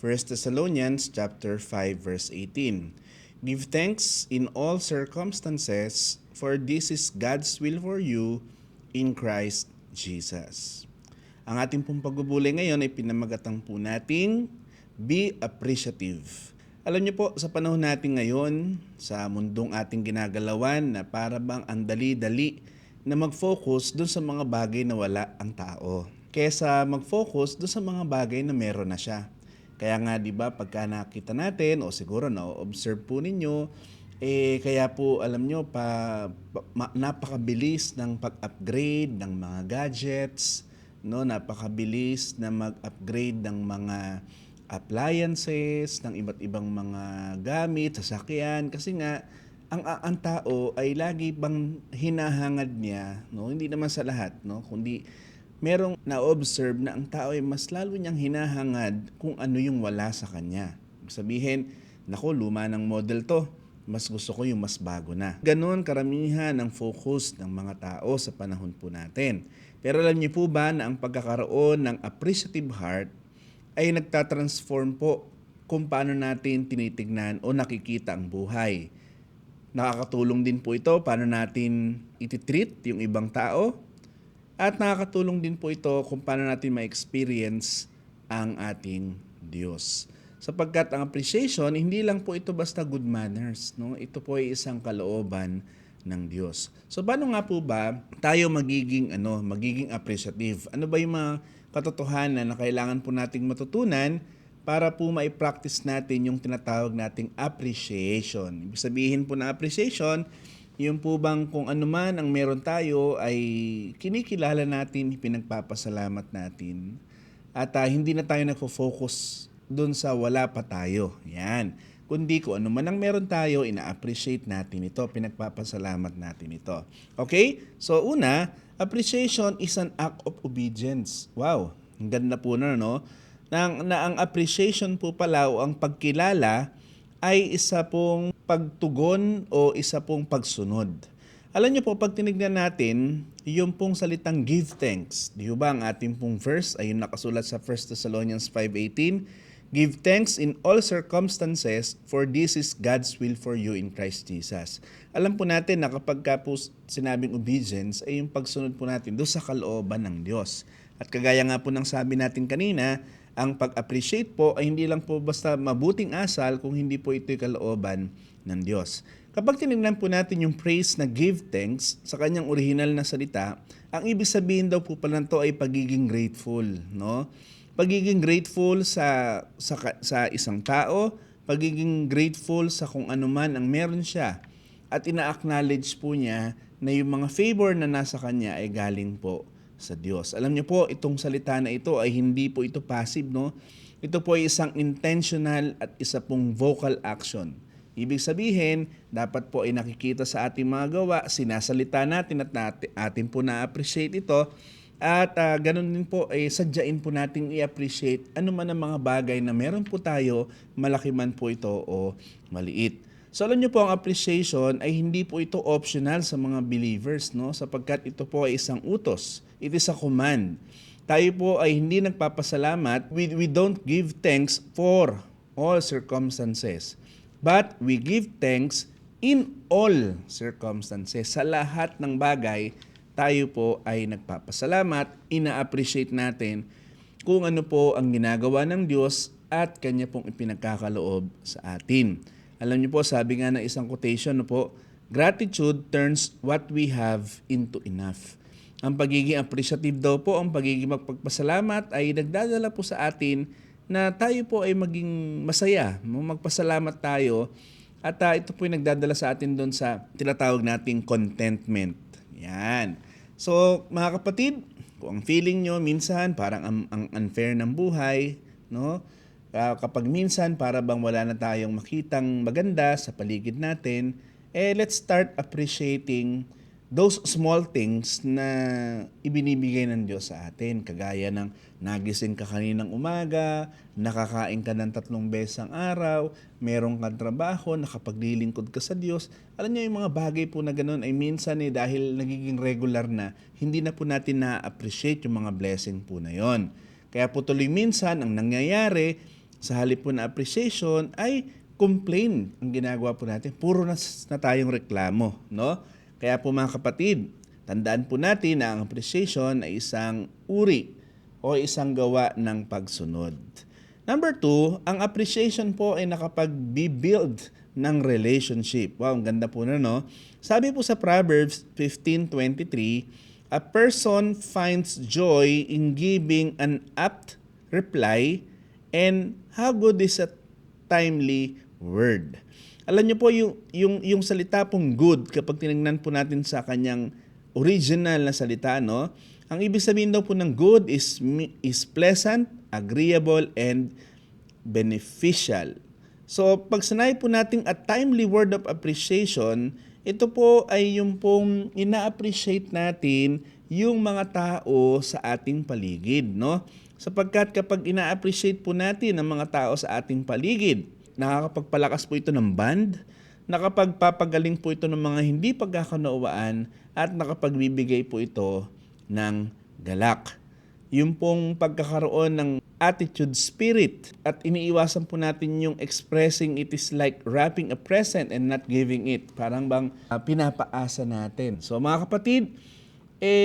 First Thessalonians chapter 5 verse 18. Give thanks in all circumstances, for this is God's will for you in Christ Jesus. Ang ating pong pagbubulay ngayon ay pinamagatang po nating be appreciative. Alam niyo po, sa panahon natin ngayon, sa mundong ating ginagalawan na para bang ang dali-dali na mag-focus dun sa mga bagay na wala ang tao, kesa mag-focus dun sa mga bagay na meron na siya. Kaya nga 'di ba pagka nakita natin o siguro na-observe po ninyo, kaya po alam nyo napakabilis ng pag-upgrade ng mga gadgets, no, napakabilis na mag-upgrade ng mga appliances, ng iba't ibang mga gamit, sasakyan, kasi nga ang tao ay lagi bang hinahangad niya, no, hindi naman sa lahat, no, kundi merong na-observe na ang tao ay mas lalo niyang hinahangad kung ano yung wala sa kanya. Sabihin, nako, luma ng model to, mas gusto ko yung mas bago na. Ganon karamihan ang focus ng mga tao sa panahon po natin. Pero alam niyo po ba na ang pagkakaroon ng appreciative heart ay nagtatransform po kung paano natin tinitignan o nakikita ang buhay. Nakakatulong din po ito paano natin ititreat yung ibang tao. At nakakatulong din po ito kung paano natin ma-experience ang ating Diyos. Sapagkat ang appreciation, hindi lang po ito basta good manners, no? Ito po ay isang kalooban ng Diyos. So paano nga po ba tayo magiging appreciative? Ano ba yung mga katotohanan na kailangan po nating matutunan para po ma-practice natin yung tinatawag nating appreciation? Ibig sabihin po na appreciation, yung po bang kung ano man ang meron tayo ay kinikilala natin, pinagpapasalamat natin. At hindi na tayo nagfo-focus dun sa wala pa tayo. Yan. Kundi kung ano man ang meron tayo, ina-appreciate natin ito, pinagpapasalamat natin ito. Okay? So una, appreciation is an act of obedience. Wow, ang ganda po no? Na ang appreciation po pala o ang pagkilala ay isa pong pagtugon o isa pong pagsunod. Alam niyo po, pag tinignan natin, yung pong salitang give thanks, di ba ang ating pong verse ay nakasulat sa 1 Thessalonians 5:18, give thanks in all circumstances, for this is God's will for you in Christ Jesus. Alam po natin na kapag ka po sinabing obedience, ay yung pagsunod po natin doon sa kalooban ng Diyos. At kagaya nga po ng sabi natin kanina, ang pag-appreciate po ay hindi lang po basta mabuting asal kung hindi po ito'y kalooban ng Diyos. Kapag tinignan po natin yung phrase na give thanks sa kanyang original na salita, ang ibig sabihin daw po pala nito ay pagiging grateful, no? Pagiging grateful sa isang tao, pagiging grateful sa kung ano man ang meron siya, at ina-acknowledge po niya na yung mga favor na nasa kanya ay galing po sa Diyos. Alam niyo po, itong salita na ito ay hindi po ito passive, no? Ito po ay isang intentional at isa pong vocal action. Ibig sabihin, dapat po ay nakikita sa ating mga gawa, sinasalita natin at atin po na-appreciate ito. At ganun din po, sadyain po natin i-appreciate ano man ang mga bagay na meron po tayo, malaki man po ito o maliit. So alam niyo po, ang appreciation ay hindi po ito optional sa mga believers, no? Sapagkat ito po ay isang utos. It is a command. Tayo po ay hindi nagpapasalamat. We don't give thanks for all circumstances. But we give thanks in all circumstances. Sa lahat ng bagay, tayo po ay nagpapasalamat, ina-appreciate natin kung ano po ang ginagawa ng Diyos at Kanya pong ipinagkakaloob sa atin. Alam niyo po, sabi nga ng isang quotation po, gratitude turns what we have into enough. Ang pagiging appreciative daw po, ang pagiging magpagpasalamat ay nagdadala po sa atin na tayo po ay maging masaya, magpasalamat tayo, at ito po ay nagdadala sa atin doon sa tinatawag nating contentment. Yan. So mga kapatid, kung ang feeling nyo minsan parang ang unfair ng buhay, no? Kapag minsan para bang wala na tayong makitang maganda sa paligid natin, let's start appreciating those small things na ibinibigay ng Diyos sa atin. Kagaya ng nagising ka kaninang umaga, nakakain ka ng 3 beses ang araw, meron kang trabaho, nakapaglilingkod ka sa Diyos. Alam niyo, yung mga bagay po na ganun ay minsan dahil nagiging regular na, hindi na po natin na-appreciate yung mga blessing po na yon. Kaya po tuloy minsan ang nangyayari Sa halip po na appreciation ay complain ang ginagawa po natin. Puro na tayong reklamo, no? Kaya po mga kapatid, tandaan po natin na ang appreciation ay isang uri o isang gawa ng pagsunod. Number 2, ang appreciation po ay nakapag-build ng relationship. Wow, ang ganda po na, no? Sabi po sa Proverbs 15:23, a person finds joy in giving an apt reply, and how good is a timely word. Alam niyo po yung salita pong good, kapag tinignan po natin sa kanyang original na salita, no? Ang ibig sabihin daw po ng good is pleasant, agreeable, and beneficial. So, pag sanay po natin a timely word of appreciation, ito po ay yung pong ina-appreciate natin yung mga tao sa ating paligid, no? Sapagkat kapag ina-appreciate po natin ang mga tao sa ating paligid, nakakapagpalakas po ito ng bond, nakapagpapagaling po ito ng mga hindi pagkakaunawaan, at nakapagbibigay po ito ng galak. Yung pong pagkakaroon ng attitude spirit, at iniiwasan po natin yung expressing it is like wrapping a present and not giving it. Parang bang pinapaasa natin. So mga kapatid,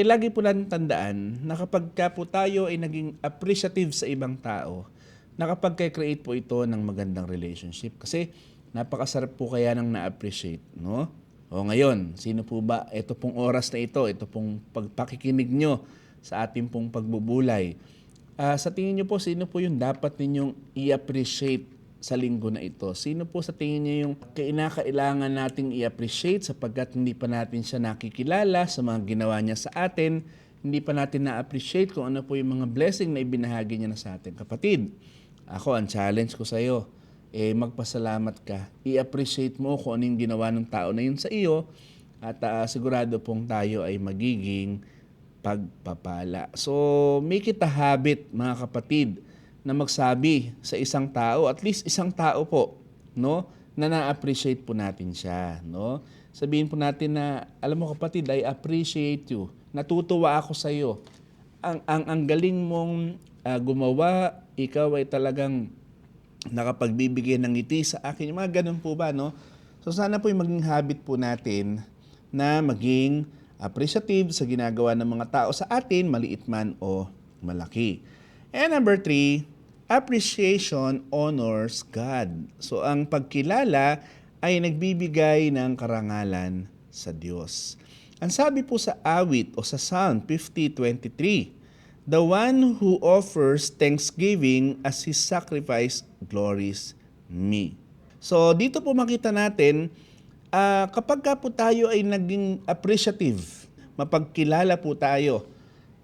lagi po natin tandaan na kapag po tayo ay naging appreciative sa ibang tao, nakapag-create po ito ng magandang relationship. Kasi napakasarap po kaya ng na-appreciate, no? O ngayon, sino po ba? Ito pong oras na ito pong pagpakikinig nyo sa ating pong pagbubulay. Sa tingin nyo po, sino po yung dapat ninyong i-appreciate sa linggo na ito? Sino po sa tingin nyo yung kinakailangan nating i-appreciate sapagkat hindi pa natin siya nakikilala sa mga ginawa niya sa atin, hindi pa natin na-appreciate kung ano po yung mga blessing na ibinahagi niya na sa atin. Kapatid, ako, ang challenge ko sa iyo, magpasalamat ka. I-appreciate mo kung ano yung ginawa ng tao na yun sa iyo, at sigurado pong tayo ay magiging pagpapala. So, make it a habit, mga kapatid, na magsabi sa isang tao, at least isang tao po, no, na na-appreciate po natin siya, no? Sabihin po natin na, alam mo kapatid, I appreciate you. Natutuwa ako sa iyo. Ang galing mong gumawa, ikaw ay talagang nakapagbibigay ng ngiti sa akin. Yung mga ganun po ba, no? So sana po yung maging habit po natin na maging appreciative sa ginagawa ng mga tao sa atin, maliit man o malaki. And number 3, appreciation honors God. So ang pagkilala ay nagbibigay ng karangalan sa Diyos. Ang sabi po sa awit o sa Psalm 50:23, the one who offers thanksgiving as his sacrifice glories me. So dito po makita natin, kapag po tayo ay naging appreciative, mapagkilala po tayo,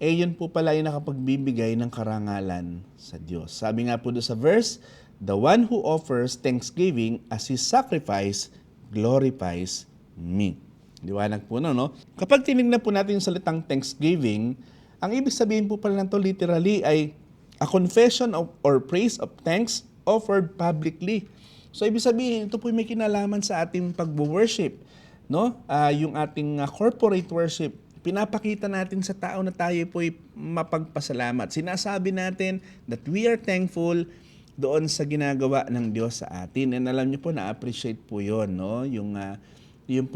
yun po pala yung nakapagbibigay ng karangalan sa Diyos. Sabi nga po doon sa verse, the one who offers thanksgiving as his sacrifice glorifies me. Liwanag po no? Kapag tinignan po natin yung salitang thanksgiving, ang ibig sabihin po pala nito literally ay a confession of or praise of thanks offered publicly. So ibig sabihin, ito po may kinalaman sa ating pagwo-worship, no? Yung ating corporate worship, pinapakita natin sa tao na tayo po ay mapagpasalamat. Sinasabi natin that we are thankful doon sa ginagawa ng Diyos sa atin. And alam niyo po, na-appreciate po 'yon, no? Yun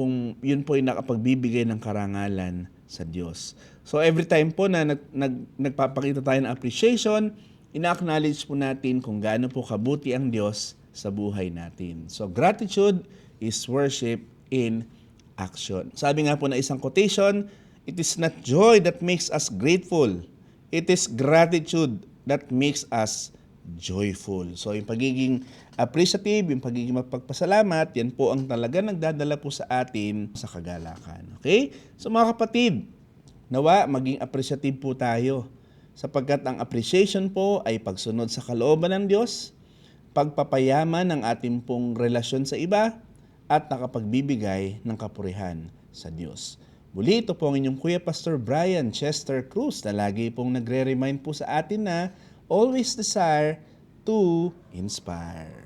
po yung nakapagbibigay ng karangalan sa Diyos. So every time po na nagpapakita tayo ng appreciation, ina-acknowledge po natin kung gaano po kabuti ang Diyos sa buhay natin. So gratitude is worship in action. Sabi nga po na isang quotation, it is not joy that makes us grateful. It is gratitude that makes us joyful. So yung pagiging appreciative, yung pagiging mapagpasalamat, yan po ang talaga nagdadala po sa atin sa kagalakan. Okay? So mga kapatid, nawa maging appreciative po tayo sapagkat ang appreciation po ay pagsunod sa kalooban ng Diyos, pagpapayaman ng ating pong relasyon sa iba, at nakapagbibigay ng kapurihan sa Diyos. Muli, ito po ang inyong Kuya Pastor Brian Chester Cruz na lagi pong nagre-remind po sa atin na always desire to inspire.